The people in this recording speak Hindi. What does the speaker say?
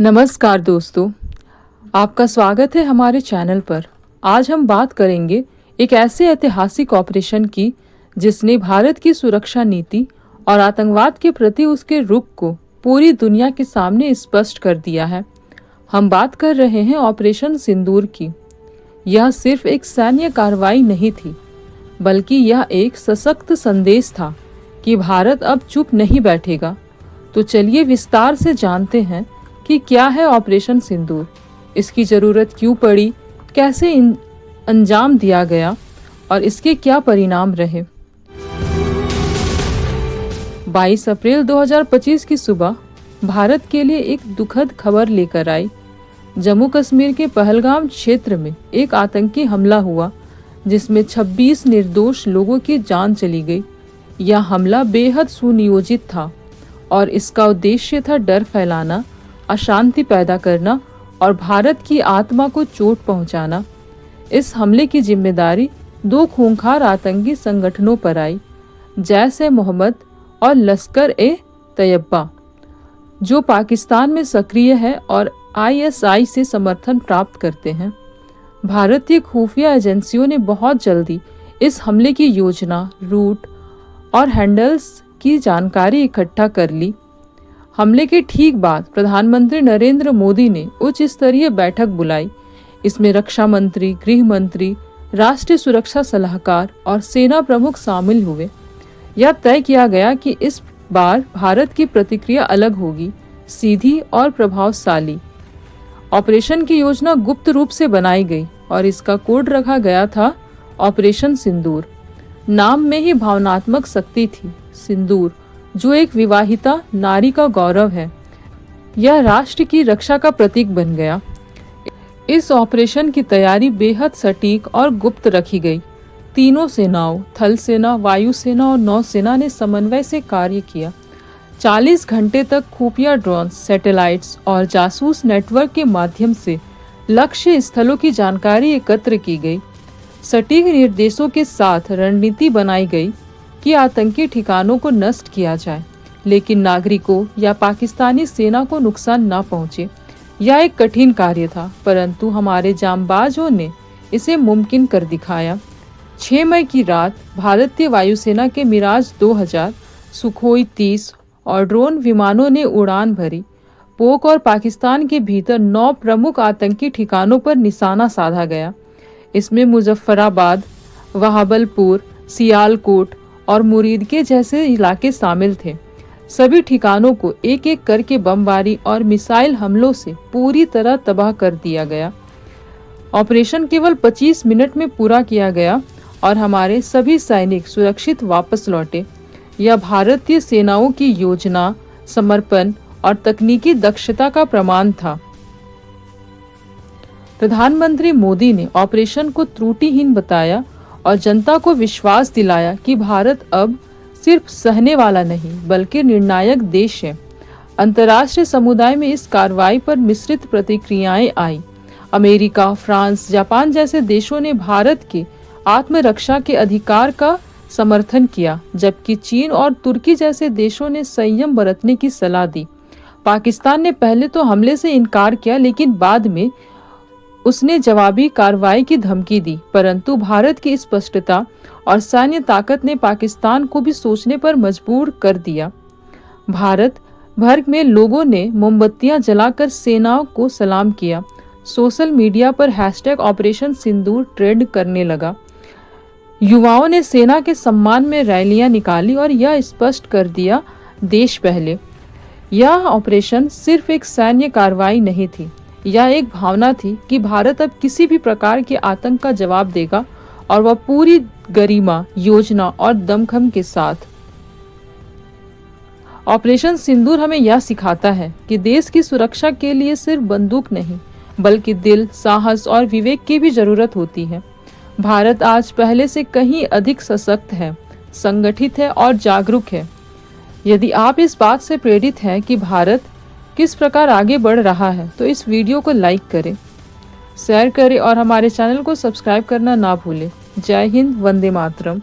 नमस्कार दोस्तों, आपका स्वागत है हमारे चैनल पर। आज हम बात करेंगे एक ऐसे ऐतिहासिक ऑपरेशन की जिसने भारत की सुरक्षा नीति और आतंकवाद के प्रति उसके रुख को पूरी दुनिया के सामने स्पष्ट कर दिया है। हम बात कर रहे हैं ऑपरेशन सिंदूर की। यह सिर्फ एक सैन्य कार्रवाई नहीं थी, बल्कि यह एक सशक्त संदेश था कि भारत अब चुप नहीं बैठेगा। तो चलिए विस्तार से जानते हैं कि क्या है ऑपरेशन सिंदूर, इसकी ज़रूरत क्यों पड़ी, कैसे अंजाम दिया गया और इसके क्या परिणाम रहे। 22 अप्रैल 2025 की सुबह भारत के लिए एक दुखद खबर लेकर आई। जम्मू कश्मीर के पहलगाम क्षेत्र में एक आतंकी हमला हुआ जिसमें 26 निर्दोष लोगों की जान चली गई। यह हमला बेहद सुनियोजित था और इसका उद्देश्य था डर फैलाना, अशांति पैदा करना और भारत की आत्मा को चोट पहुंचाना। इस हमले की जिम्मेदारी दो खूंखार आतंकी संगठनों पर आई, जैश-ए-मोहम्मद और लश्कर-ए-तैयबा, जो पाकिस्तान में सक्रिय है और आईएसआई से समर्थन प्राप्त करते हैं। भारतीय खुफिया एजेंसियों ने बहुत जल्दी इस हमले की योजना, रूट और हैंडल्स की जानकारी इकट्ठा कर ली। हमले के ठीक बाद प्रधानमंत्री नरेंद्र मोदी ने उच्च स्तरीय बैठक बुलाई। इसमें रक्षा मंत्री, गृह मंत्री, राष्ट्रीय सुरक्षा सलाहकार और सेना प्रमुख शामिल हुए। यह तय किया गया कि इस बार भारत की प्रतिक्रिया अलग होगी, सीधी और प्रभावशाली। ऑपरेशन की योजना गुप्त रूप से बनाई गई और इसका कोड रखा गया था ऑपरेशन सिंदूर। नाम में ही भावनात्मक शक्ति थी। सिंदूर, जो एक विवाहिता नारी का गौरव है, यह राष्ट्र की रक्षा का प्रतीक बन गया। इस ऑपरेशन की तैयारी बेहद सटीक और गुप्त रखी गई। तीनों सेनाओं, थल सेना, वायुसेना और नौसेना ने समन्वय से कार्य किया। 40 घंटे तक खुफिया ड्रोन्स, सैटेलाइट्स और जासूस नेटवर्क के माध्यम से लक्ष्य स्थलों की जानकारी एकत्र की गई। सटीक निर्देशों के साथ रणनीति बनाई गई कि आतंकी ठिकानों को नष्ट किया जाए, लेकिन नागरिकों या पाकिस्तानी सेना को नुकसान न पहुंचे। यह एक कठिन कार्य था, परंतु हमारे जांबाजों ने इसे मुमकिन कर दिखाया। 6 मई की रात भारतीय वायुसेना के मिराज 2000, सुखोई 30 और ड्रोन विमानों ने उड़ान भरी। पोक और पाकिस्तान के भीतर 9 प्रमुख आतंकी ठिकानों पर निशाना साधा गया। इसमें मुजफ्फराबाद, वहाबलपुर, सियालकोट और मुरीदके जैसे इलाके शामिल थे। सभी ठिकानों को एक एक करके बमबारी और मिसाइल हमलों से पूरी तरह तबाह कर दिया गया। ऑपरेशन केवल 25 मिनट में पूरा किया गया और हमारे सभी सैनिक सुरक्षित वापस लौटे। यह भारतीय सेनाओं की योजना, समर्पण और तकनीकी दक्षता का प्रमाण था। प्रधानमंत्री मोदी ने ऑपरेशन को त्रुटिहीन बताया और जनता को विश्वास दिलाया कि भारत अब सिर्फ सहने वाला नहीं, बल्कि निर्णायक देश है। अंतर्राष्ट्रीय समुदाय में इस कार्रवाई पर मिश्रित प्रतिक्रियाएं आई। अमेरिका, फ्रांस, जापान जैसे देशों ने भारत के आत्मरक्षा के अधिकार का समर्थन किया, जबकि चीन और तुर्की जैसे देशों ने संयम बरतने की सलाह दी। पाकिस्तान ने पहले तो हमले से इनकार किया, लेकिन बाद में उसने जवाबी कार्रवाई की धमकी दी। परंतु भारत की स्पष्टता और सैन्य ताकत ने पाकिस्तान को भी सोचने पर मजबूर कर दिया। भारत भर में लोगों ने मोमबत्तियां जलाकर सेनाओं को सलाम किया। सोशल मीडिया पर #ऑपरेशन सिंदूर ट्रेंड करने लगा। युवाओं ने सेना के सम्मान में रैलियां निकाली और यह स्पष्ट कर दिया, देश पहले। यह ऑपरेशन सिर्फ एक सैन्य कार्रवाई नहीं थी, यह एक भावना थी कि भारत अब किसी भी प्रकार के आतंक का जवाब देगा, और वह पूरी गरिमा, योजना और दमखम के साथ। ऑपरेशन सिंदूर हमें यह सिखाता है कि देश की सुरक्षा के लिए सिर्फ बंदूक नहीं, बल्कि दिल, साहस और विवेक की भी जरूरत होती है। भारत आज पहले से कहीं अधिक सशक्त है, संगठित है और जागरूक है। यदि आप इस बात से प्रेरित हैं कि भारत किस प्रकार आगे बढ़ रहा है, तो इस वीडियो को लाइक करें, शेयर करें और हमारे चैनल को सब्सक्राइब करना ना भूलें। जय हिंद, वंदे मातरम।